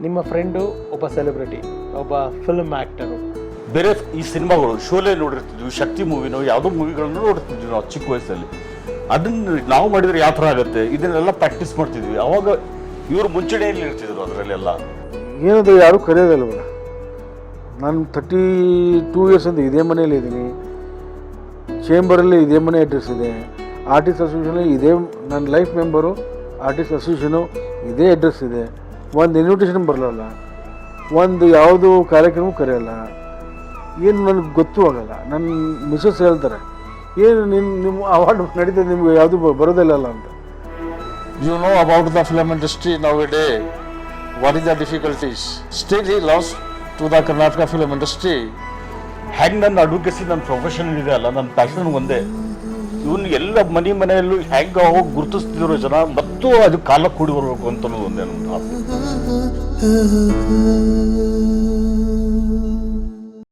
ನಿಮ್ಮ ಫ್ರೆಂಡು ಒಬ್ಬ ಸೆಲೆಬ್ರಿಟಿ, ಒಬ್ಬ ಫಿಲ್ಮ್ ಆ್ಯಕ್ಟರು. ಬೇರೆ ಈ ಸಿನಿಮಾಗಳು ಶೋಲೆ ನೋಡಿರ್ತಿದ್ವಿ, ಶಕ್ತಿ ಮೂವಿನೋ ಯಾವುದೋ ಮೂವಿಗಳನ್ನು ನೋಡ್ತಿದ್ವಿ ನಾವು ಚಿಕ್ಕ ವಯಸ್ಸಲ್ಲಿ. ಅದನ್ನು ನಾವು ಮಾಡಿದರೆ ಯಾವ ಥರ ಆಗುತ್ತೆ ಇದನ್ನೆಲ್ಲ ಪ್ರಾಕ್ಟೀಸ್ ಮಾಡ್ತಿದ್ವಿ. ಅವಾಗ ಇವರು ಮುಂಚೂಣಿಯಲ್ಲಿ ಇರ್ತಿದ್ರು ಅದರಲ್ಲೆಲ್ಲ. ಏನದು ಯಾರೂ ಕರೆಯೋದಲ್ವಲ್ಲ. ನಾನು 32 ಇಯರ್ಸ್ ಅಂತ ಇದೇ ಮನೆಯಲ್ಲಿ ಇದ್ದೀನಿ. ಚೇಂಬರಲ್ಲಿ ಇದೇ ಮನೆ ಅಡ್ರೆಸ್ ಇದೆ. ಆರ್ಟಿಸ್ಟ್ ಅಸೋಸಿಯೇಷನಲ್ಲಿ ಇದೇ ನನ್ನ ಲೈಫ್ ಮೆಂಬರು. ಆರ್ಟಿಸ್ಟ್ ಅಸೋಸಿಯೇಷನು ಇದೇ ಅಡ್ರೆಸ್ ಇದೆ. ಒಂದು ಇನ್ವಿಟೇಷನ್ ಬರಲ್ಲ, ಒಂದು ಯಾವುದು ಕಾರ್ಯಕ್ರಮ ಕರೆಯಲ್ಲ. ಏನು ನನಗೆ ಗೊತ್ತೂ ಆಗಲ್ಲ. ನನ್ನ ಮಿಸಸ್ ಹೇಳ್ತಾರೆ, ಏನು ನಿಮ್ಮ ಅವಾರ್ಡ್ ನಡೀತದೆ, ನಿಮ್ಗೆ ಯಾವುದು ಬರೋದಿಲ್ಲ ಅಂತ. You know about the film industry nowadays. What is the difficulties? Still he lost to the Karnataka film industry. ಹ್ಯಾಂಗೆ ನನ್ನ ಅಡ್ವೊಕೇಸಿ ನನ್ನ ಪ್ರೊಫೆಷನ್ ಇದೆ ಅಲ್ಲ, ನನ್ನ ಪ್ಯಾಷನ್ ಒಂದೇ. ಇವನು ಎಲ್ಲ ಮನೆಯಲ್ಲೂ ಹ್ಯಾಂಗೆ ಹೋಗಿ ಗುರುತಿಸ್ತಿದ್ರು ಜನ, ಮತ್ತು ಅದು ಕಾಲ ಕೂಡಿ ಬರಬೇಕು ಅಂತ ಅನ್ನೋದು ಒಂದೇ ನನ್ನ ಆಸೆ.